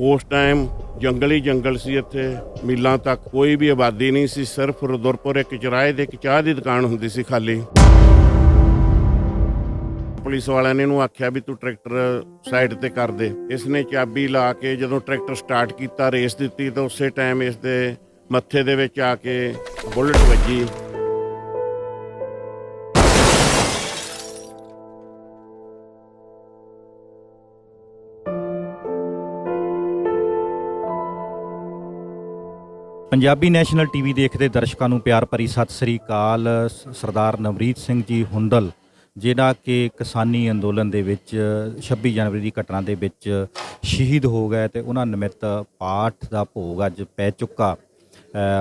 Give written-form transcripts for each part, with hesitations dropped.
उस टाइम जंगल ही जंगल सी। इत्थे मीलों तक कोई भी आबादी नहीं सी, सिर्फ रुदरपुर एक चौराहे ते एक चाह की दुकान हुंदी सी खाली। पुलिस वाले ने इहनूं आख्या भी तू ट्रैक्टर साइड ते कर दे। इसने चाबी ला के जदों ट्रैक्टर स्टार्ट किया, रेस दित्ती तो उस टाइम इस दे मत्थे दे विच आके बुलेट वजी। पंजाबी नैशनल टीवी देखते दर्शकों ਨੂੰ ਪਿਆਰ ਭਰੀ ਸਤਿ ਸ੍ਰੀ ਅਕਾਲ। ਸਰਦਾਰ ਨਵਰੀਤ ਸਿੰਘ ਜੀ ਹੁੰਦਲ ਜਿਹੜਾ ਕਿ ਕਿਸਾਨੀ ਅੰਦੋਲਨ ਦੇ ਵਿੱਚ 26 ਜਨਵਰੀ ਦੀ ਘਟਨਾ ਦੇ ਵਿੱਚ ਸ਼ਹੀਦ ਹੋ ਗਏ ਤੇ ਉਹਨਾਂ ਨਿਮਿਤ ਪਾਠ ਦਾ ਭੋਗ ਅੱਜ ਪੈ ਚੁੱਕਾ।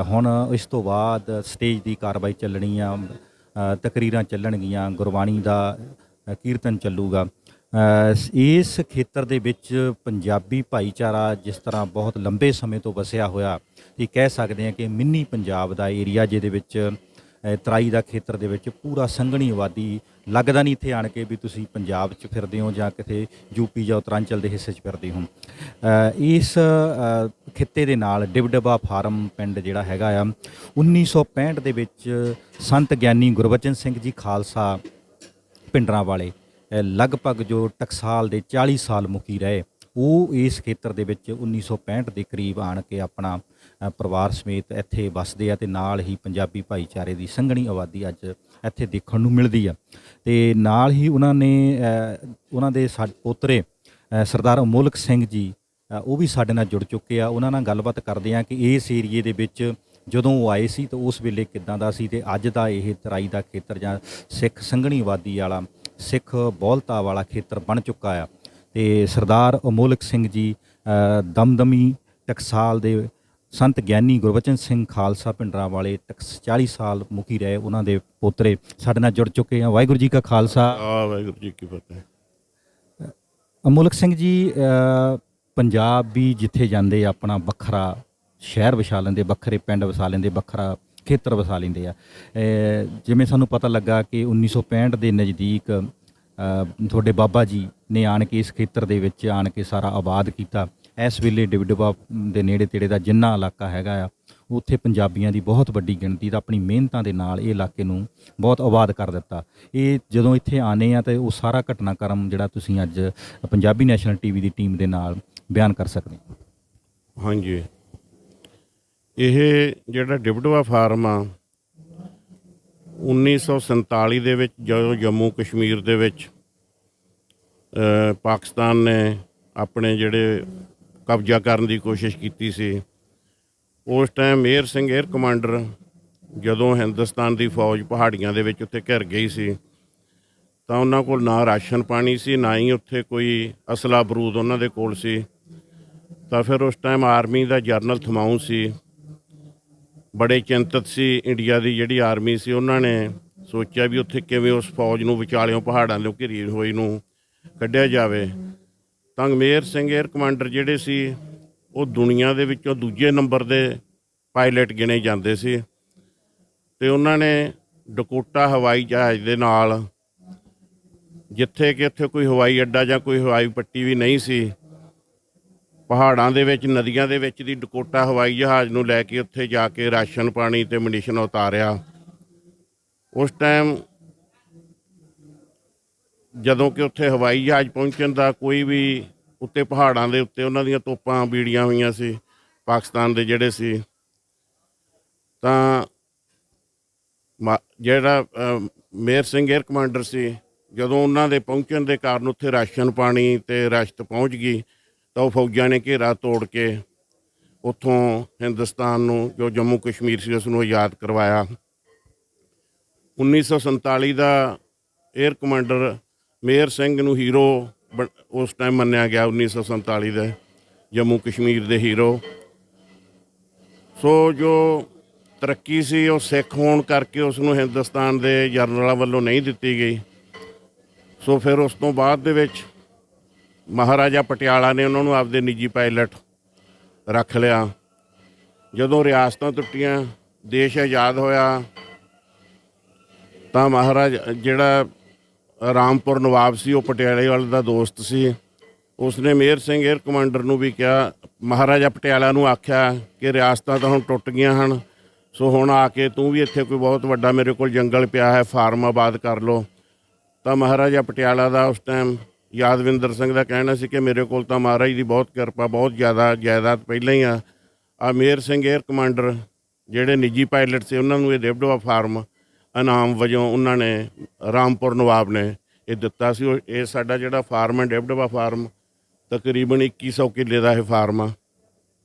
ਹੁਣ ਇਸ ਤੋਂ ਬਾਅਦ ਸਟੇਜ ਦੀ ਕਾਰਵਾਈ ਚੱਲਣੀ ਆ, ਤਕਰੀਰਾਂ ਚੱਲਣਗੀਆਂ, ਗੁਰਬਾਣੀ ਦਾ ਕੀਰਤਨ ਚੱਲੂਗਾ। ਇਸ ਖੇਤਰ ਦੇ ਵਿੱਚ ਪੰਜਾਬੀ ਭਾਈਚਾਰਾ ਜਿਸ ਤਰ੍ਹਾਂ ਬਹੁਤ ਲੰਬੇ ਸਮੇਂ ਤੋਂ ਵਸਿਆ ਹੋਇਆ, ਇਹ ਕਹਿ ਸਕਦੇ ਹਾਂ ਕਿ ਮਿੰਨੀ ਪੰਜਾਬ ਦਾ ਏਰੀਆ ਜਿਹਦੇ ਵਿੱਚ ਤਰਾਈ ਦਾ ਖੇਤਰ ਦੇ ਵਿੱਚ ਪੂਰਾ ਸੰਘਣੀ ਆਬਾਦੀ। ਲੱਗਦਾ ਨਹੀਂ ਇੱਥੇ ਆਣ ਕੇ ਵੀ ਤੁਸੀਂ ਪੰਜਾਬ 'ਚ ਫਿਰਦੇ ਹੋ ਜਾਂ ਕਿਤੇ ਯੂਪੀ ਜਾਂ ਉੱਤਰਾਂਚਲ ਦੇ ਹਿੱਸੇ 'ਚ ਫਿਰਦੇ ਹੋ। ਇਸ ਖਿੱਤੇ ਦੇ ਨਾਲ ਡਿਬਡਬਾ ਫਾਰਮ ਪਿੰਡ ਜਿਹੜਾ ਹੈਗਾ ਆ, 1965 ਦੇ ਵਿੱਚ ਸੰਤ ਗਿਆਨੀ ਗੁਰਬਚਨ ਸਿੰਘ ਜੀ ਖਾਲਸਾ ਪਿੰਡਰਾਂ ਵਾਲੇ ਲਗਭਗ ਜੋ ਟਕਸਾਲ ਦੇ 40 ਸਾਲ ਮੁਖੀ ਰਹੇ, ਉਹ ਇਸ ਖੇਤਰ ਦੇ ਵਿੱਚ 1965 ਦੇ ਕਰੀਬ ਆਣ ਕੇ ਆਪਣਾ ਪਰਿਵਾਰ ਸਮੇਤ ਇੱਥੇ ਵੱਸਦੇ ਆ ਤੇ ਨਾਲ ਹੀ ਪੰਜਾਬੀ ਭਾਈਚਾਰੇ ਦੀ ਸੰਘਣੀ ਆਬਾਦੀ ਅੱਜ ਇੱਥੇ ਦੇਖਣ ਨੂੰ ਮਿਲਦੀ ਆ। ਤੇ ਨਾਲ ਹੀ ਉਹਨਾਂ ਦੇ ਪੋਤਰੇ ਸਰਦਾਰ ਅਮੋਲਕ ਸਿੰਘ ਜੀ ਉਹ ਵੀ ਸਾਡੇ ਨਾਲ ਜੁੜ ਚੁੱਕੇ ਆ। ਉਹਨਾਂ ਨਾਲ ਗੱਲਬਾਤ ਕਰਦੇ ਆ ਕਿ ਇਸ ਏਰੀਏ ਦੇ ਵਿੱਚ ਜਦੋਂ ਉਹ ਆਏ ਸੀ ਤਾਂ ਉਸ ਵੇਲੇ ਕਿੱਦਾਂ ਦਾ ਸੀ ਤੇ ਅੱਜ ਦਾ ਇਹ ਤਰਾਈ ਦਾ ਖੇਤਰ ਜਾਂ ਸਿੱਖ ਸੰਘਣੀ ਆਬਾਦੀ ਵਾਲਾ, ਸਿੱਖ ਬਹੁਲਤਾ ਵਾਲਾ ਖੇਤਰ ਬਣ ਚੁੱਕਾ ਆ। ਤੇ ਸਰਦਾਰ ਅਮੋਲਕ ਸਿੰਘ ਜੀ ਦਮਦਮੀ ਟਕਸਾਲ ਦੇ ਸੰਤ ਗਿਆਨੀ ਗੁਰਬਚਨ ਸਿੰਘ ਖਾਲਸਾ ਪਿੰਡਰਾਂ ਵਾਲੇ 40 ਸਾਲ ਮੁਖੀ ਰਹੇ, ਉਹਨਾਂ ਦੇ ਪੋਤਰੇ ਸਾਡੇ ਨਾਲ ਜੁੜ ਚੁੱਕੇ ਆ। ਵਾਹਿਗੁਰੂ ਜੀ ਕਾ ਖਾਲਸਾ, ਵਾਹਿਗੁਰੂ ਜੀ ਕੀ ਫਤਿਹ। ਅਮੋਲਕ ਸਿੰਘ ਜੀ, ਪੰਜਾਬ ਵੀ ਜਿੱਥੇ ਜਾਂਦੇ ਆਪਣਾ ਵੱਖਰਾ ਸ਼ਹਿਰ ਵਸਾ ਲੈਂਦੇ, ਵੱਖਰੇ ਪਿੰਡ ਵਸਾ ਲੈਂਦੇ, ਵੱਖਰਾ ਖੇਤਰ ਵਸਾ ਲੈਂਦੇ ਆ। ਜਿਵੇਂ ਸਾਨੂੰ ਪਤਾ ਲੱਗਾ ਕਿ 1965 ਦੇ ਨਜ਼ਦੀਕ ਤੁਹਾਡੇ ਬਾਬਾ ਜੀ ਨੇ ਆਣ ਕੇ ਇਸ ਖੇਤਰ ਦੇ ਵਿੱਚ ਆਣ ਕੇ ਸਾਰਾ ਆਬਾਦ ਕੀਤਾ। ਇਸ ਵੇਲੇ ਡਿਬਡਬਾ ਦੇ ਨੇੜੇ ਤੇੜੇ ਦਾ ਜਿੰਨਾ ਇਲਾਕਾ ਹੈਗਾ ਆ, ਉੱਥੇ ਪੰਜਾਬੀਆਂ ਦੀ ਬਹੁਤ ਵੱਡੀ ਗਿਣਤੀ ਦਾ ਆਪਣੀ ਮਿਹਨਤਾਂ ਦੇ ਨਾਲ ਇਹ ਇਲਾਕੇ ਨੂੰ ਬਹੁਤ ਆਬਾਦ ਕਰ ਦਿੱਤਾ। ਇਹ ਜਦੋਂ ਇੱਥੇ ਆਨੇ ਆ ਤਾਂ ਉਹ ਸਾਰਾ ਘਟਨਾਕ੍ਰਮ ਜਿਹੜਾ ਤੁਸੀਂ ਅੱਜ ਪੰਜਾਬੀ ਨੈਸ਼ਨਲ ਟੀਵੀ ਦੀ ਟੀਮ ਦੇ ਨਾਲ ਬਿਆਨ ਕਰ ਸਕਦੇ ਹੋ। ਹਾਂਜੀ, ਇਹ ਜਿਹੜਾ ਡਿਬਡਬਾ ਫਾਰਮ ਆ 1947 ਦੇ ਵਿੱਚ ਜਦੋਂ ਜੰਮੂ ਕਸ਼ਮੀਰ ਦੇ ਵਿੱਚ ਪਾਕਿਸਤਾਨ ਨੇ ਆਪਣੇ ਜਿਹੜੇ ਕਬਜ਼ਾ ਕਰਨ ਦੀ ਕੋਸ਼ਿਸ਼ ਕੀਤੀ ਸੀ, ਉਸ time Mehar Singh air commander ਜਦੋਂ ਹਿੰਦੁਸਤਾਨ ਦੀ ਫੌਜ ਪਹਾੜੀਆਂ ਦੇ ਵਿੱਚ ਉੱਥੇ ਘਿਰ ਗਈ ਸੀ ਤਾਂ ਉਹਨਾਂ ਕੋਲ ਨਾ ਰਾਸ਼ਨ ਪਾਣੀ ਸੀ, ਨਾ ਹੀ ਉੱਥੇ ਕੋਈ ਅਸਲਾ ਬਰੂਦ ਉਹਨਾਂ ਦੇ ਕੋਲ ਸੀ। ਤਾਂ ਫਿਰ ਉਸ ਟਾਈਮ ਆਰਮੀ ਦਾ ਜਰਨਲ ਥਮਾਊ ਸੀ, ਬੜੇ ਚਿੰਤਤ ਸੀ। ਇੰਡੀਆ ਦੀ ਜਿਹੜੀ ਆਰਮੀ ਸੀ ਉਹਨਾਂ ਨੇ ਸੋਚਿਆ ਵੀ ਉੱਥੇ ਕਿਵੇਂ ਉਸ ਫੌਜ ਨੂੰ ਵਿਚਾਲਿਓਂ ਪਹਾੜਾਂ ਦੇ ਘਿਰੀ ਹੋਈ ਨੂੰ ਕੱਢਿਆ ਜਾਵੇ। ਤਾਂ ਮੇਹਰ ਸਿੰਘ ਏਅਰ ਕਮਾਂਡਰ ਜਿਹੜੇ ਸੀ ਉਹ ਦੁਨੀਆ ਦੇ ਵਿੱਚੋਂ ਦੂਜੇ ਨੰਬਰ ਦੇ ਪਾਇਲਟ ਗਿਣੇ ਜਾਂਦੇ ਸੀ ਅਤੇ ਉਹਨਾਂ ਨੇ ਡਕੋਟਾ ਹਵਾਈ ਜਹਾਜ਼ ਦੇ ਨਾਲ, ਜਿੱਥੇ ਕਿ ਉੱਥੇ ਕੋਈ ਹਵਾਈ ਅੱਡਾ ਜਾਂ ਕੋਈ ਹਵਾਈ ਪੱਟੀ ਵੀ ਨਹੀਂ ਸੀ, ਪਹਾੜਾਂ ਦੇ ਵਿੱਚ, ਨਦੀਆਂ ਦੇ ਵਿੱਚ ਦੀ ਡਕੋਟਾ ਹਵਾਈ ਜਹਾਜ਼ ਨੂੰ ਲੈ ਕੇ ਉੱਥੇ ਜਾ ਕੇ ਰਾਸ਼ਨ ਪਾਣੀ ਅਤੇ ਮਨੀਸ਼ਨ ਉਤਾਰਿਆ। ਉਸ ਟਾਈਮ ਜਦੋਂ ਕਿ ਉੱਥੇ ਹਵਾਈ ਜਹਾਜ਼ ਪਹੁੰਚਣ ਦਾ ਕੋਈ ਵੀ, ਉੱਤੇ ਪਹਾੜਾਂ ਦੇ ਉੱਤੇ ਉਹਨਾਂ ਦੀਆਂ ਤੋਪਾਂ ਬੀੜੀਆਂ ਹੋਈਆਂ ਸੀ ਪਾਕਿਸਤਾਨ ਦੇ ਜਿਹੜੇ ਸੀ। ਤਾਂ ਜਿਹੜਾ ਮੇਹਰ ਸਿੰਘ ਏਅਰ ਕਮਾਂਡਰ ਸੀ, ਜਦੋਂ ਉਹਨਾਂ ਦੇ ਪਹੁੰਚਣ ਦੇ ਕਾਰਨ ਉੱਥੇ ਰਾਸ਼ਨ ਪਾਣੀ ਅਤੇ ਰਸ਼ਤ ਪਹੁੰਚ ਗਈ ਤਾਂ ਉਹ ਫੌਜਾਂ ਨੇ ਘੇਰਾ ਤੋੜ ਕੇ ਉੱਥੋਂ ਹਿੰਦੁਸਤਾਨ ਨੂੰ, ਜੋ ਜੰਮੂ ਕਸ਼ਮੀਰ ਸੀ, ਉਸ ਨੂੰ ਆਜ਼ਾਦ ਕਰਵਾਇਆ। 1947 ਦਾ ਏਅਰ ਕਮਾਂਡਰ ਮੇਹਰ ਸਿੰਘ ਨੂੰ ਹੀਰੋ ਉਸ ਟਾਈਮ ਮੰਨਿਆ ਗਿਆ, 1947 ਦੇ ਜੰਮੂ ਕਸ਼ਮੀਰ ਦੇ ਹੀਰੋ। ਸੋ ਜੋ ਤਰੱਕੀ ਸੀ ਉਹ ਸਿੱਖ ਹੋਣ ਕਰਕੇ ਉਸ ਨੂੰ ਹਿੰਦੁਸਤਾਨ ਦੇ ਜਰਨਲਾਂ ਵੱਲੋਂ ਨਹੀਂ ਦਿੱਤੀ ਗਈ। ਸੋ ਫਿਰ ਉਸ ਤੋਂ ਬਾਅਦ ਦੇ ਵਿੱਚ ਮਹਾਰਾਜਾ ਪਟਿਆਲਾ ਨੇ ਉਹਨਾਂ ਨੂੰ ਆਪਦੇ ਨਿੱਜੀ ਪਾਇਲਟ ਰੱਖ ਲਿਆ। ਜਦੋਂ ਰਿਆਸਤਾਂ ਟੁੱਟੀਆਂ, ਦੇਸ਼ ਆਜ਼ਾਦ ਹੋਇਆ, ਤਾਂ ਮਹਾਰਾਜ ਜਿਹੜਾ ਰਾਮਪੁਰ ਨਵਾਬ ਸੀ, ਉਹ ਪਟਿਆਲੇ ਵਾਲੇ ਦਾ ਦੋਸਤ ਸੀ, ਉਸਨੇ ਮੇਹਰ ਸਿੰਘ 에ਅਰ ਕਮਾਂਡਰ ਨੂੰ ਵੀ ਕਿਹਾ, ਮਹਾਰਾਜਾ ਪਟਿਆਲਾ ਨੂੰ ਆਖਿਆ ਕਿ ਰਿਆਸਤਾਂ ਤਾਂ ਹੁਣ ਟੁੱਟ ਗਈਆਂ ਹਨ, ਸੋ ਹੁਣ ਆ ਕੇ ਤੂੰ ਵੀ ਇੱਥੇ ਕੋਈ ਬਹੁਤ ਵੱਡਾ ਮੇਰੇ ਕੋਲ ਜੰਗਲ ਪਿਆ ਹੈ, ਫਾਰਮ ਆਬਾਦ ਕਰ ਲਓ। ਤਾਂ ਮਹਾਰਾਜਾ ਪਟਿਆਲਾ ਦਾ ਉਸ ਟਾਈਮ ਯਾਦਵਿੰਦਰ ਸਿੰਘ ਦਾ ਕਹਿਣਾ ਸੀ ਕਿ ਮੇਰੇ ਕੋਲ ਤਾਂ ਮਹਾਰਾਜ ਦੀ ਬਹੁਤ ਕਿਰਪਾ, ਬਹੁਤ ਜ਼ਿਆਦਾ ਜਾਇਦਾਦ ਪਹਿਲਾਂ ਹੀ ਆ ਮੇਹਰ ਸਿੰਘ 에ਅਰ ਕਮਾਂਡਰ ਜਿਹੜੇ ਨਿੱਜੀ ਪਾਇਲਟ ਸੀ ਉਹਨਾਂ ਨੂੰ ਇਹ ਡਿਬਡਵਾ ਫਾਰਮ ਇਨਾਮ ਵਜੋਂ ਉਹਨਾਂ ਨੇ ਰਾਮਪੁਰ ਨਵਾਬ ਨੇ ਇਹ ਦਿੱਤਾ ਸੀ। ਇਹ ਸਾਡਾ ਜਿਹੜਾ ਫਾਰਮ ਹੈ ਡਿਬਡਵਾ ਫਾਰਮ, ਤਕਰੀਬਨ 2100 ਕਿੱਲੇ ਦਾ ਇਹ ਫਾਰਮ ਆ।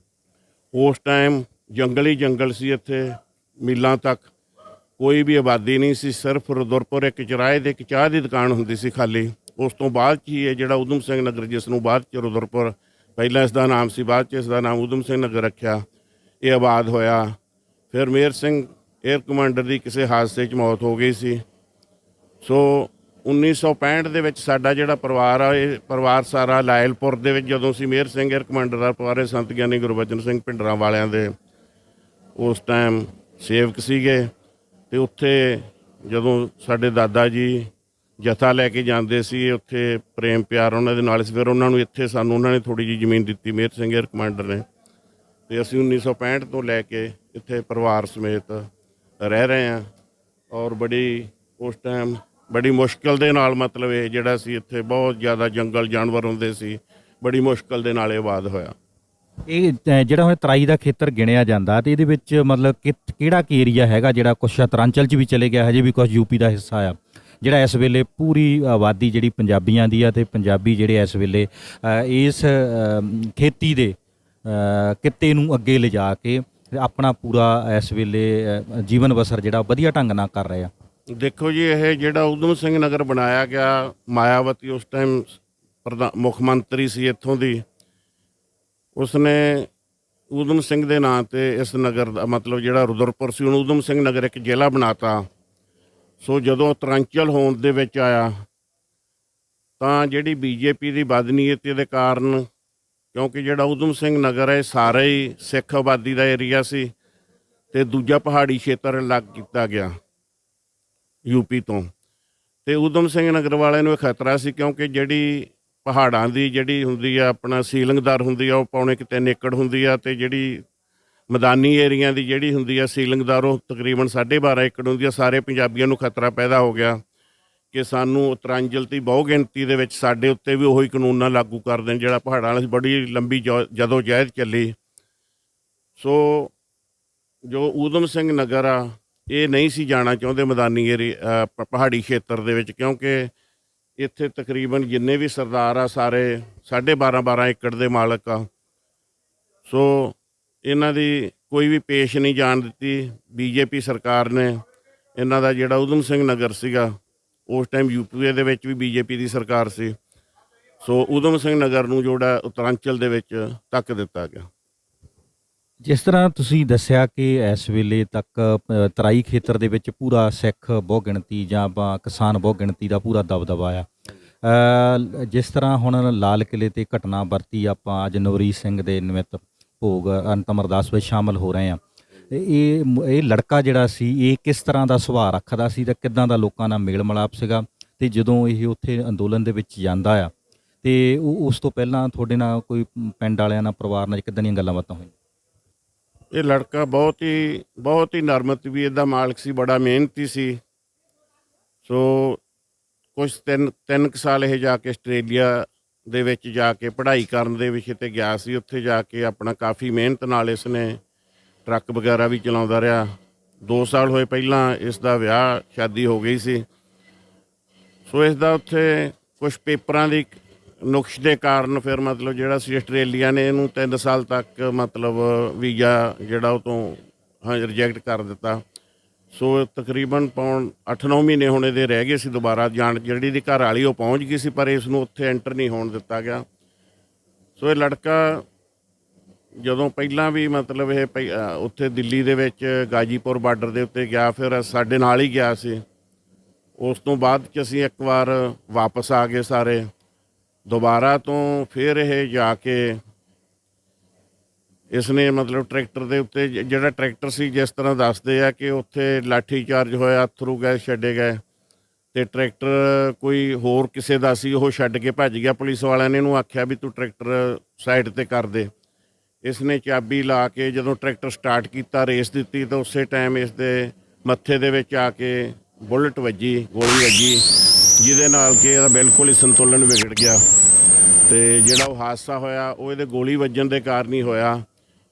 ਉਸ ਟਾਈਮ ਜੰਗਲ ਹੀ ਜੰਗਲ ਸੀ ਇੱਥੇ, ਮੀਲਾਂ ਤੱਕ ਕੋਈ ਵੀ ਆਬਾਦੀ ਨਹੀਂ ਸੀ, ਸਿਰਫ ਰੁਦਰਪੁਰ ਇੱਕ ਚੁਰਾਹੇ 'ਤੇ ਇੱਕ ਚਾਹ ਦੀ ਦੁਕਾਨ ਹੁੰਦੀ ਸੀ ਖਾਲੀ। ਉਸ ਤੋਂ ਬਾਅਦ 'ਚ ਹੀ ਇਹ ਜਿਹੜਾ ਊਧਮ ਸਿੰਘ ਨਗਰ, ਜਿਸ ਨੂੰ ਬਾਅਦ 'ਚ ਰੁਦਰਪੁਰ ਪਹਿਲਾਂ ਇਸ ਦਾ ਨਾਮ ਸੀ, ਬਾਅਦ 'ਚ ਇਸ ਦਾ ਨਾਮ ਊਧਮ ਸਿੰਘ ਨਗਰ ਰੱਖਿਆ, ਇਹ ਆਬਾਦ ਹੋਇਆ। ਫਿਰ ਮੇਹਰ ਸਿੰਘ 에ਅਰ ਕਮਾਂਡਰ ਦੀ ਕਿਸੇ ਹਾਦਸੇ 'ਚ ਮੌਤ ਹੋ ਗਈ ਸੀ। ਸੋ 1965 ਦੇ ਵਿੱਚ ਸਾਡਾ ਜਿਹੜਾ ਪਰਿਵਾਰ ਆ, ਇਹ ਪਰਿਵਾਰ ਸਾਰਾ ਲਾਇਲਪੁਰ ਦੇ ਵਿੱਚ, ਜਦੋਂ ਅਸੀਂ ਮੇਹਰ ਸਿੰਘ 에ਅਰ ਕਮਾਂਡਰ ਦਾ ਪਰਿਵਾਰ ਸੰਤ ਗਿਆਨੀ ਗੁਰਬਚਨ ਸਿੰਘ ਭਿੰਡਰਾਂ ਵਾਲਿਆਂ ਦੇ ਉਸ ਟਾਈਮ ਸੇਵਕ ਸੀਗੇ, ਅਤੇ ਉੱਥੇ ਜਦੋਂ ਸਾਡੇ ਦਾਦਾ ਜੀ ਜਥਾ ਲੈ ਕੇ ਜਾਂਦੇ ਸੀ, ਉੱਥੇ ਪ੍ਰੇਮ ਪਿਆਰ ਉਹਨਾਂ ਦੇ ਨਾਲ ਸੀ। ਫਿਰ ਉਹਨਾਂ ਨੂੰ ਇੱਥੇ ਸਾਨੂੰ ਉਹਨਾਂ ਨੇ ਥੋੜ੍ਹੀ ਜਿਹੀ ਜ਼ਮੀਨ ਦਿੱਤੀ ਮੇਹਰ ਸਿੰਘ 에ਅਰ ਕਮਾਂਡਰ ਨੇ, ਅਤੇ ਅਸੀਂ 1965 ਤੋਂ ਲੈ ਕੇ ਇੱਥੇ ਪਰਿਵਾਰ ਸਮੇਤ ਰਹਿ ਰਹੇ ਹਾਂ। ਔਰ ਉਸ ਟਾਈਮ ਬੜੀ ਮੁਸ਼ਕਿਲ ਦੇ ਨਾਲ, ਮਤਲਬ ਇਹ ਜਿਹੜਾ ਸੀ ਇੱਥੇ ਬਹੁਤ ਜ਼ਿਆਦਾ ਜੰਗਲ ਜਾਨਵਰ ਹੁੰਦੇ ਸੀ, ਬੜੀ ਮੁਸ਼ਕਿਲ ਦੇ ਨਾਲ ਇਹ ਆਬਾਦ ਹੋਇਆ। ਇਹ ਜਿਹੜਾ ਹੁਣ ਤਰਾਈ ਦਾ ਖੇਤਰ ਗਿਣਿਆ ਜਾਂਦਾ ਤੇ ਇਹਦੇ ਵਿੱਚ ਮਤਲਬ ਕਿਹੜਾ ਕੀ ਏਰੀਆ ਹੈਗਾ ਜਿਹੜਾ ਕੁਛ ਸ਼ਤਰਾਂਚਲ 'ਚ ਵੀ ਚਲੇ ਗਿਆ, ਹਜੇ ਵੀ ਕੁਛ ਯੂਪੀ ਦਾ ਹਿੱਸਾ ਆ, ਜਿਹੜਾ ਇਸ ਵੇਲੇ ਪੂਰੀ ਆਬਾਦੀ ਜਿਹੜੀ ਪੰਜਾਬੀਆਂ ਦੀ ਆ, ਤੇ ਪੰਜਾਬੀ ਜਿਹੜੇ ਇਸ ਵੇਲੇ ਇਸ ਖੇਤੀ ਦੇ ਕਿੱਤੇ ਨੂੰ ਅੱਗੇ ਲਿਜਾ ਕੇ ਆਪਣਾ ਪੂਰਾ ਇਸ ਵੇਲੇ ਜੀਵਨ ਬਸਰ ਜਿਹੜਾ ਵਧੀਆ ਢੰਗ ਨਾਲ ਕਰ ਰਹੇ ਆ। ਦੇਖੋ ਜੀ, ਇਹ ਜਿਹੜਾ ਊਧਮ ਸਿੰਘ ਨਗਰ ਬਣਾਇਆ ਗਿਆ, ਮਾਇਆਵਤੀ ਉਸ ਟਾਈਮ ਮੁੱਖ ਮੰਤਰੀ ਸੀ ਇੱਥੋਂ ਦੀ, ਉਸਨੇ ਊਧਮ ਸਿੰਘ ਦੇ ਨਾਂ 'ਤੇ ਇਸ ਨਗਰ ਦਾ ਮਤਲਬ ਜਿਹੜਾ ਰੁਦਰਪੁਰ ਸੀ, ਹੁਣ ਊਧਮ ਸਿੰਘ ਨਗਰ ਇੱਕ ਜ਼ਿਲ੍ਹਾ ਬਣਾਤਾ। ਸੋ ਜਦੋਂ ਉਤਰਾਂਚਲ ਹੋਣ ਦੇ ਵਿੱਚ ਆਇਆ ਤਾਂ ਜਿਹੜੀ ਬੀਜੇਪੀ ਦੀ ਬਦਨੀਅਤੀ ਦੇ ਕਾਰਨ, ਕਿਉਂਕਿ ਜਿਹੜਾ ਊਧਮ ਸਿੰਘ ਨਗਰ ਹੈ ਸਾਰਾ ਹੀ ਸਿੱਖ ਆਬਾਦੀ ਦਾ ਏਰੀਆ ਸੀ, ਅਤੇ ਦੂਜਾ ਪਹਾੜੀ ਖੇਤਰ ਅਲੱਗ ਕੀਤਾ ਗਿਆ ਯੂਪੀ ਤੋਂ, ਅਤੇ ਊਧਮ ਸਿੰਘ ਨਗਰ ਵਾਲਿਆਂ ਨੂੰ ਇਹ ਖਤਰਾ ਸੀ, ਕਿਉਂਕਿ ਜਿਹੜੀ ਪਹਾੜਾਂ ਦੀ ਜਿਹੜੀ ਹੁੰਦੀ ਆ ਆਪਣਾ ਸੀਲਿੰਗਦਾਰ ਹੁੰਦੀ ਆ, ਉਹ ਪੌਣੇ 3 ਏਕੜ ਹੁੰਦੀ ਆ, ਅਤੇ ਜਿਹੜੀ ਮੈਦਾਨੀ ਏਰੀਆ ਦੀ ਜਿਹੜੀ ਹੁੰਦੀ ਆ ਸੀਲਿੰਗਦਾਰ, ਉਹ ਤਕਰੀਬਨ 12.5 ਏਕੜ ਹੁੰਦੀ ਆ। ਸਾਰੇ ਪੰਜਾਬੀਆਂ ਨੂੰ ਖਤਰਾ ਪੈਦਾ ਹੋ ਗਿਆ ਕਿ ਸਾਨੂੰ ਉਤਰਾਂਚਲ ਦੀ ਬਹੁ ਗਿਣਤੀ ਦੇ ਵਿੱਚ ਸਾਡੇ ਉੱਤੇ ਵੀ ਉਹੀ ਕਾਨੂੰਨ ਨਾ ਲਾਗੂ ਕਰ ਦੇਣ ਜਿਹੜਾ ਪਹਾੜਾਂ ਵਾਲਾ ਸੀ। ਬੜੀ ਲੰਬੀ ਜਦੋਂ ਜਹਿਦ ਚੱਲੀ। ਸੋ ਜੋ ਊਧਮ ਸਿੰਘ ਨਗਰ ਆ, ਇਹ ਨਹੀਂ ਸੀ ਜਾਣਾ ਚਾਹੁੰਦੇ ਮੈਦਾਨੀ ਏਰੀਆ ਪਹਾੜੀ ਖੇਤਰ ਦੇ ਵਿੱਚ, ਕਿਉਂਕਿ ਇੱਥੇ ਤਕਰੀਬਨ ਜਿੰਨੇ ਵੀ ਸਰਦਾਰ ਆ ਸਾਰੇ 12.5 ਏਕੜ ਦੇ ਮਾਲਕ ਆ। ਸੋ ਇਹਨਾਂ ਦੀ ਕੋਈ ਵੀ ਪੇਸ਼ ਨਹੀਂ ਜਾਣ ਦਿੱਤੀ ਬੀਜੇਪੀ ਸਰਕਾਰ ਨੇ। ਇਹਨਾਂ ਦਾ ਜਿਹੜਾ ਊਧਮ ਸਿੰਘ ਨਗਰ ਸੀਗਾ, ਉਸ ਟਾਈਮ ਯੂਪੀ ਦੇ ਵਿੱਚ ਵੀ ਬੀਜੇਪੀ ਦੀ ਸਰਕਾਰ ਸੀ। ਸੋ ਊਧਮ ਸਿੰਘ ਨਗਰ ਨੂੰ ਜਿਹੜਾ ਉਤਰਾਂਚਲ ਦੇ ਵਿੱਚ ਧੱਕ ਦਿੱਤਾ ਗਿਆ। ਜਿਸ ਤਰ੍ਹਾਂ ਤੁਸੀਂ ਦੱਸਿਆ ਕਿ ਇਸ ਵੇਲੇ ਤੱਕ ਤਰਾਈ ਖੇਤਰ ਦੇ ਵਿੱਚ ਪੂਰਾ ਸਿੱਖ ਬਹੁ ਗਿਣਤੀ ਜਾਂ ਕਿਸਾਨ ਬਹੁ ਗਿਣਤੀ ਦਾ ਪੂਰਾ ਦਬਦਬਾ ਆ, ਜਿਸ ਤਰ੍ਹਾਂ ਹੁਣ ਲਾਲ ਕਿਲ੍ਹੇ 'ਤੇ ਘਟਨਾ ਵਰਤੀ, ਆਪਾਂ ਅੱਜ ਨਵਰੀਤ ਸਿੰਘ ਦੇ ਨਿਮਿਤ ਭੋਗ ਅੰਤਮ ਅਰਦਾਸ ਵਿੱਚ ਸ਼ਾਮਲ ਹੋ ਰਹੇ ਹਾਂ। ਇਹ ਲੜਕਾ ਜਿਹੜਾ ਸੀ, ਇਹ ਕਿਸ ਤਰ੍ਹਾਂ ਦਾ ਸੁਭਾਅ ਰੱਖਦਾ ਸੀ, ਅਤੇ ਕਿੱਦਾਂ ਦਾ ਲੋਕਾਂ ਨਾਲ ਮੇਲ ਮਿਲਾਪ ਸੀਗਾ, ਅਤੇ ਜਦੋਂ ਇਹ ਉੱਥੇ ਅੰਦੋਲਨ ਦੇ ਵਿੱਚ ਜਾਂਦਾ ਆ, ਅਤੇ ਉਸ ਤੋਂ ਪਹਿਲਾਂ ਤੁਹਾਡੇ ਨਾਲ ਕੋਈ ਪਿੰਡ ਵਾਲਿਆਂ ਨਾਲ, ਪਰਿਵਾਰ ਨਾਲ ਕਿੱਦਾਂ ਦੀਆਂ ਗੱਲਾਂ ਬਾਤਾਂ ਹੋਈਆਂ? ਇਹ ਲੜਕਾ ਬਹੁਤ ਹੀ ਨਰਮ ਤਬੀਅਤ ਦਾ ਮਾਲਕ ਸੀ, ਬੜਾ ਮਿਹਨਤੀ ਸੀ। ਸੋ ਕੁਛ ਤਿੰਨ ਕੁ ਸਾਲ ਇਹ ਜਾ ਕੇ ਆਸਟ੍ਰੇਲੀਆ ਦੇ ਵਿੱਚ ਜਾ ਕੇ ਪੜ੍ਹਾਈ ਕਰਨ ਦੇ ਵਿਸ਼ੇ 'ਤੇ ਗਿਆ ਸੀ। ਉੱਥੇ ਜਾ ਕੇ ਆਪਣਾ ਕਾਫੀ ਮਿਹਨਤ ਨਾਲ ਇਸ ਨੇ ਟਰੱਕ ਵਗੈਰਾ ਵੀ ਚਲਾਉਂਦਾ ਰਿਹਾ। 2 ਸਾਲ ਹੋਏ ਪਹਿਲਾਂ ਇਸ ਦਾ ਵਿਆਹ ਸ਼ਾਦੀ ਹੋ ਗਈ ਸੀ। ਸੋ ਇਸ ਦਾ ਉੱਥੇ ਕੁਛ ਪੇਪਰਾਂ ਦੀ ਨੁਕਸ ਦੇ ਕਾਰਨ ਫਿਰ ਮਤਲਬ ਜਿਹੜਾ ਸੀ ਆਸਟ੍ਰੇਲੀਆ ਨੇ ਇਹਨੂੰ 3 ਸਾਲ ਤੱਕ ਮਤਲਬ ਵੀਜ਼ਾ ਜਿਹੜਾ ਉਹ ਤੋਂ ਰਿਜੈਕਟ ਕਰ ਦਿੱਤਾ। ਸੋ ਤਕਰੀਬਨ 8-9 ਮਹੀਨੇ ਹੁਣ ਇਹਦੇ ਰਹਿ ਗਏ ਸੀ ਦੁਬਾਰਾ ਜਾਣ। ਜਿਹੜੀ ਦੀ ਘਰ ਵਾਲੀ ਉਹ ਪਹੁੰਚ ਗਈ ਸੀ, ਪਰ ਇਸ ਨੂੰ ਉੱਥੇ ਐਂਟਰ ਨਹੀਂ ਹੋਣ ਦਿੱਤਾ ਗਿਆ। ਸੋ ਇਹ ਲੜਕਾ ਜਦੋਂ ਪਹਿਲਾਂ ਵੀ ਮਤਲਬ ਇਹ ਉੱਥੇ ਦਿੱਲੀ ਦੇ ਵਿੱਚ ਗਾਜੀਪੁਰ ਬਾਰਡਰ ਦੇ ਉੱਤੇ ਗਿਆ, ਫਿਰ ਸਾਡੇ ਨਾਲ ਹੀ ਗਿਆ ਸੀ। ਉਸ ਤੋਂ ਬਾਅਦ 'ਚ ਅਸੀਂ ਇੱਕ ਵਾਰ ਵਾਪਸ ਆ ਗਏ ਸਾਰੇ ਦੁਬਾਰਾ ਤੋਂ। ਫਿਰ ਇਹ ਜਾ ਕੇ ਇਸ ਨੇ ਮਤਲਬ ਟਰੈਕਟਰ ਦੇ ਉੱਤੇ, ਜਿਹੜਾ ਟਰੈਕਟਰ ਸੀ ਜਿਸ ਤਰ੍ਹਾਂ ਦੱਸਦੇ ਆ ਕਿ ਉੱਥੇ ਲਾਠੀ ਚਾਰਜ ਹੋਇਆ, ਅਥਰੂ ਗੈਸ ਛੱਡੇ ਗਏ, ਤੇ ਟਰੈਕਟਰ ਕੋਈ ਹੋਰ ਕਿਸੇ ਦਾ ਸੀ, ਉਹ ਛੱਡ ਕੇ ਭੱਜ ਗਿਆ। ਪੁਲਿਸ ਵਾਲਿਆਂ ਨੇ ਇਹਨੂੰ ਆਖਿਆ ਵੀ ਤੂੰ ਟਰੈਕਟਰ ਸਾਈਡ ਤੇ ਕਰ ਦੇ। ਇਸ ਨੇ ਚਾਬੀ ਲਾ ਕੇ ਜਦੋਂ ਟਰੈਕਟਰ ਸਟਾਰਟ ਕੀਤਾ, ਰੇਸ ਦਿੱਤੀ, ਤਾਂ ਉਸੇ ਟਾਈਮ ਇਸ ਦੇ ਮੱਥੇ ਦੇ ਵਿੱਚ ਆ ਕੇ ਬੁਲਟ ਵੱਜੀ, ਗੋਲੀ ਵੱਜੀ, ਜਿਹਦੇ ਨਾਲ ਕਿ ਇਹਦਾ ਬਿਲਕੁਲ ਹੀ ਸੰਤੁਲਨ ਵਿਗੜ ਗਿਆ। ਤੇ ਜਿਹੜਾ ਉਹ ਹਾਦਸਾ ਹੋਇਆ ਉਹ ਇਹਦੇ ਗੋਲੀ ਵੱਜਣ ਦੇ ਕਾਰਨ ਹੀ ਹੋਇਆ।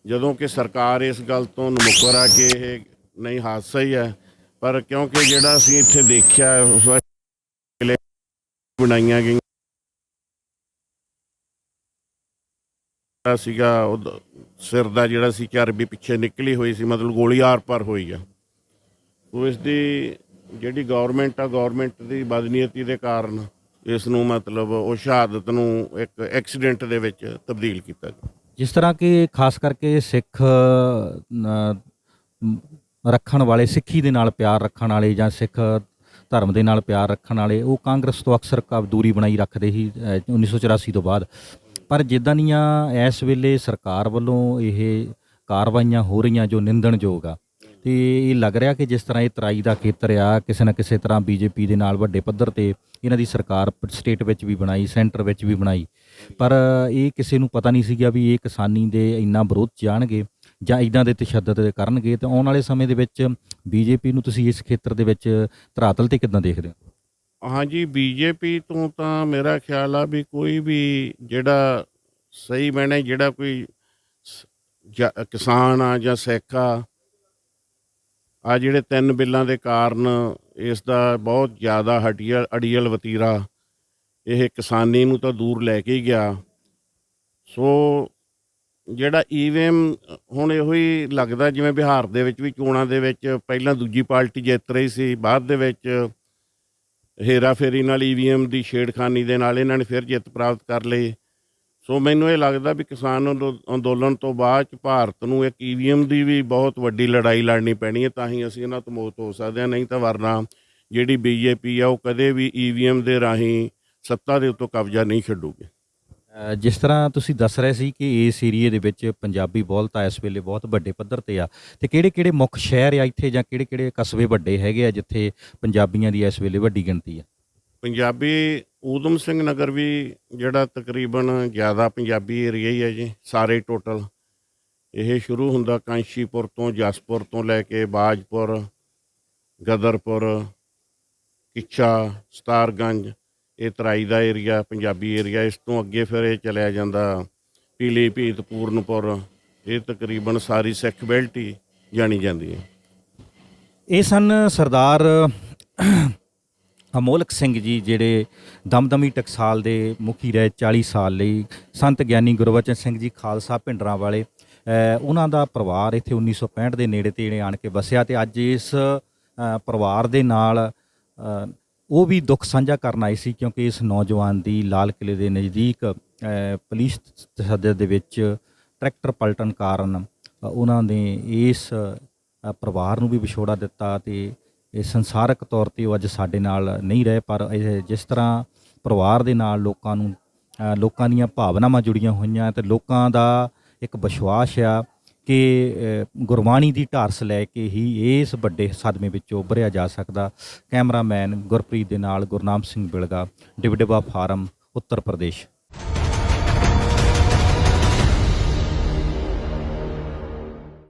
ਜਦੋਂ ਕਿ ਸਰਕਾਰ ਇਸ ਗੱਲ ਤੋਂ ਨਮੁਕਰ ਆ ਕਿ ਇਹ ਨਹੀਂ ਹਾਦਸਾ ਹੀ ਹੈ, ਪਰ ਕਿਉਂਕਿ ਜਿਹੜਾ ਅਸੀਂ ਇੱਥੇ ਦੇਖਿਆ ਉਸ ਵੇਲੇ ਬਣਾਈਆਂ ਗਈਆਂ ਸੀਗਾ, ਉਹ ਸਿਰ ਦਾ ਜਿਹੜਾ ਸੀ ਚਰਬੀ ਪਿੱਛੇ ਨਿਕਲੀ ਹੋਈ ਸੀ, ਮਤਲਬ ਗੋਲੀ ਆਰ ਪਾਰ ਹੋਈ ਆ। ਉਹ ਇਸ ਦੀ ਜਿਹੜੀ ਗੌਰਮੈਂਟ ਦੀ ਬਦਨੀਅਤੀ ਦੇ ਕਾਰਨ ਇਸ ਨੂੰ ਮਤਲਬ ਉਹ ਸ਼ਹਾਦਤ ਨੂੰ ਇੱਕ ਐਕਸੀਡੈਂਟ ਦੇ ਵਿੱਚ ਤਬਦੀਲ ਕੀਤਾ ਗਿਆ। ਜਿਸ ਤਰ੍ਹਾਂ ਕਿ ਖਾਸ ਕਰਕੇ ਸਿੱਖ ਰੱਖਣ ਵਾਲੇ, ਸਿੱਖੀ ਦੇ ਨਾਲ ਪਿਆਰ ਰੱਖਣ ਵਾਲੇ ਜਾਂ ਸਿੱਖ ਧਰਮ ਦੇ ਨਾਲ ਪਿਆਰ ਰੱਖਣ ਵਾਲੇ, ਉਹ ਕਾਂਗਰਸ ਤੋਂ ਅਕਸਰ ਦੂਰੀ ਬਣਾਈ ਰੱਖਦੇ ਸੀ 1984 ਤੋਂ ਬਾਅਦ। ਪਰ ਜਿੱਦਾਂ ਦੀਆਂ ਇਸ ਵੇਲੇ ਸਰਕਾਰ ਵੱਲੋਂ ਇਹ ਕਾਰਵਾਈਆਂ ਹੋ ਰਹੀਆਂ ਜੋ ਨਿੰਦਣਯੋਗ ਆ, ਤੇ ਇਹ ਲੱਗ ਰਿਹਾ ਕਿ ਜਿਸ ਤਰ੍ਹਾਂ ਇਹ ਤਰਾਈ ਦਾ ਖੇਤਰ ਆ, ਕਿਸੇ ਨਾ ਕਿਸੇ ਤਰ੍ਹਾਂ ਬੀਜੇਪੀ ਦੇ ਨਾਲ ਵੱਡੇ ਪੱਧਰ ਤੇ ਇਹਨਾਂ ਦੀ ਸਰਕਾਰ ਸਟੇਟ ਵਿੱਚ ਵੀ ਬਣਾਈ, ਸੈਂਟਰ ਵਿੱਚ ਵੀ ਬਣਾਈ, ਪਰ ਇਹ ਕਿਸੇ ਨੂੰ ਪਤਾ ਨਹੀਂ ਸੀਗਾ ਵੀ ਇਹ ਕਿਸਾਨੀ ਦੇ ਇੰਨਾ ਵਿਰੋਧ ਜਾਣਗੇ ਜਾਂ ਇੱਦਾਂ ਦੇ ਤਸ਼ੱਦਦ ਕਰਨਗੇ। ਤਾਂ ਆਉਣ ਵਾਲੇ ਸਮੇਂ ਦੇ ਵਿੱਚ ਬੀਜੇਪੀ ਨੂੰ ਤੁਸੀਂ ਇਸ ਖੇਤਰ ਦੇ ਵਿੱਚ ਧਰਾਤਲ ਤੇ ਕਿੱਦਾਂ ਦੇਖਦੇ ਹੋ? ਹਾਂਜੀ, ਬੀਜੇਪੀ ਤੋਂ ਤਾਂ ਮੇਰਾ ਖਿਆਲ ਆ ਵੀ ਕੋਈ ਵੀ ਜਿਹੜਾ ਸਹੀ ਮੈਨੇ ਜਿਹੜਾ ਕੋਈ ਕਿਸਾਨ ਆ ਜਾਂ ਸਿੱਖ ਆ ਜਿਹੜੇ 3 ਬਿੱਲਾਂ ਦੇ ਕਾਰਨ ਇਸ ਦਾ ਬਹੁਤ ਜ਼ਿਆਦਾ ਅੜੀਅਲ ਵਤੀਰਾ ਇਹ ਕਿਸਾਨੀ ਨੂੰ ਤਾਂ ਦੂਰ ਲੈ ਕੇ ਹੀ ਗਿਆ। ਸੋ ਜਿਹੜਾ EVM ਹੁਣ ਇਹੋ ਹੀ ਲੱਗਦਾ ਜਿਵੇਂ ਬਿਹਾਰ ਦੇ ਵਿੱਚ ਵੀ ਚੋਣਾਂ ਦੇ ਵਿੱਚ ਪਹਿਲਾਂ ਦੂਜੀ ਪਾਰਟੀ ਜਿੱਤ ਰਹੀ ਸੀ, ਬਾਅਦ ਦੇ ਵਿੱਚ ਹੇਰਾਫੇਰੀ ਨਾਲ EVM ਦੀ ਛੇੜਖਾਨੀ ਦੇ ਨਾਲ ਇਹਨਾਂ ਨੇ ਫਿਰ ਜਿੱਤ ਪ੍ਰਾਪਤ ਕਰ ਲਈ। ਸੋ ਮੈਨੂੰ ਇਹ ਲੱਗਦਾ ਵੀ ਕਿਸਾਨ ਅੰਦੋਲਨ ਤੋਂ ਬਾਅਦ 'ਚ ਭਾਰਤ ਨੂੰ ਇੱਕ EVM ਦੀ ਵੀ ਬਹੁਤ ਵੱਡੀ ਲੜਾਈ ਲੜਨੀ ਪੈਣੀ ਹੈ, ਤਾਂ ਹੀ ਅਸੀਂ ਇਹਨਾਂ ਤੋਂ ਮੁਕਤ ਹੋ ਸਕਦੇ ਹਾਂ। ਨਹੀਂ ਤਾਂ ਵਰਨਾ ਜਿਹੜੀ BJP ਆ ਉਹ ਕਦੇ ਵੀ EVM ਦੇ ਰਾਹੀਂ ਸੱਤਾ ਦੇ ਉੱਤੋਂ ਕਬਜ਼ਾ ਨਹੀਂ ਛੱਡੂਗੀ। ਜਿਸ ਤਰ੍ਹਾਂ ਤੁਸੀਂ ਦੱਸ ਰਹੇ ਸੀ ਕਿ ਇਸ ਏਰੀਏ ਦੇ ਵਿੱਚ ਪੰਜਾਬੀ ਬੋਲਤਾ ਇਸ ਵੇਲੇ ਬਹੁਤ ਵੱਡੇ ਪੱਧਰ ਤੇ ਆ, ਤੇ ਕਿਹੜੇ ਮੁੱਖ ਸ਼ਹਿਰ ਆ ਇੱਥੇ ਜਾਂ ਕਿਹੜੇ ਕਸਬੇ ਵੱਡੇ ਹੈਗੇ ਆ ਜਿੱਥੇ ਪੰਜਾਬੀਆਂ ਦੀ ਇਸ ਵੇਲੇ ਵੱਡੀ ਗਿਣਤੀ ਆ? ਪੰਜਾਬੀ ਊਧਮ ਸਿੰਘ ਨਗਰ ਵੀ ਜਿਹੜਾ ਤਕਰੀਬਨ ਜ਼ਿਆਦਾ ਪੰਜਾਬੀ ਏਰੀਆ ਹੀ ਹੈ ਜੀ, ਸਾਰੇ ਟੋਟਲ ਇਹ ਸ਼ੁਰੂ ਹੁੰਦਾ ਕਾਂਸ਼ੀਪੁਰ ਤੋਂ, ਜਸਪੁਰ ਤੋਂ ਲੈ ਕੇ ਬਾਜਪੁਰ, ਗਦਰਪੁਰ, ਕਿੱਛਾ, ਸਤਾਰਗੰਜ, ਇਹ ਤਰਾਈ ਦਾ ਏਰੀਆ ਪੰਜਾਬੀ ਏਰੀਆ। ਇਸ ਤੋਂ ਅੱਗੇ ਫਿਰ ਇਹ ਚਲਿਆ ਜਾਂਦਾ ਪੀਲੀਭੀਤ, ਪੂਰਨਪੁਰ, ਇਹ ਤਕਰੀਬਨ ਸਾਰੀ ਸਿੱਖ ਬੈਲਟ ਹੀ ਜਾਣੀ ਜਾਂਦੀ ਹੈ। ਇਹ ਸਨ ਸਰਦਾਰ ਅਮੋਲਕ ਸਿੰਘ ਜੀ, ਜਿਹੜੇ ਦਮਦਮੀ ਟਕਸਾਲ ਦੇ ਮੁਖੀ ਰਹੇ 40 ਸਾਲ ਲਈ। ਸੰਤ ਗਿਆਨੀ ਗੁਰਬਚਨ ਸਿੰਘ ਜੀ ਖਾਲਸਾ ਭਿੰਡਰਾਂ ਵਾਲੇ, ਉਹਨਾਂ ਦਾ ਪਰਿਵਾਰ ਇੱਥੇ 1965 ਦੇ ਨੇੜੇ ਤੇੜੇ ਆਣ ਕੇ ਵਸਿਆ, ਤੇ ਅੱਜ ਇਸ ਪਰਿਵਾਰ ਦੇ ਨਾਲ ਉਹ ਵੀ ਦੁੱਖ ਸਾਂਝਾ ਕਰਨ ਆਏ ਸੀ, ਕਿਉਂਕਿ ਇਸ ਨੌਜਵਾਨ ਦੀ ਲਾਲ ਕਿਲੇ ਦੇ ਨਜ਼ਦੀਕ ਪੁਲਿਸ ਤਸ਼ੱਦਦ ਦੇ ਵਿੱਚ ਟਰੈਕਟਰ ਪਲਟਣ ਕਾਰਨ ਉਹਨਾਂ ਨੇ ਇਸ ਪਰਿਵਾਰ ਨੂੰ ਵੀ ਵਿਛੋੜਾ ਦਿੱਤਾ, ਤੇ ਇਹ ਸੰਸਾਰਕ ਤੌਰ 'ਤੇ ਉਹ ਅੱਜ ਸਾਡੇ ਨਾਲ ਨਹੀਂ ਰਹੇ। ਪਰ ਇਹ ਜਿਸ ਤਰ੍ਹਾਂ ਪਰਿਵਾਰ ਦੇ ਨਾਲ ਲੋਕਾਂ ਦੀਆਂ ਭਾਵਨਾਵਾਂ ਜੁੜੀਆਂ ਹੋਈਆਂ, ਤੇ ਲੋਕਾਂ ਦਾ ਇੱਕ ਵਿਸ਼ਵਾਸ ਆ ਕਿ ਗੁਰਬਾਣੀ ਦੀ ਢਾਰਸ ਲੈ ਕੇ ਹੀ ਇਸ ਵੱਡੇ ਸਦਮੇ ਵਿੱਚੋਂ ਉੱਭਰਿਆ ਜਾ ਸਕਦਾ। ਕੈਮਰਾਮੈਨ ਗੁਰਪ੍ਰੀਤ ਦੇ ਨਾਲ ਗੁਰਨਾਮ ਸਿੰਘ ਬਿਲਗਾ, ਡਿਬਡਿਬਾ ਫਾਰਮ, ਉੱਤਰ ਪ੍ਰਦੇਸ਼।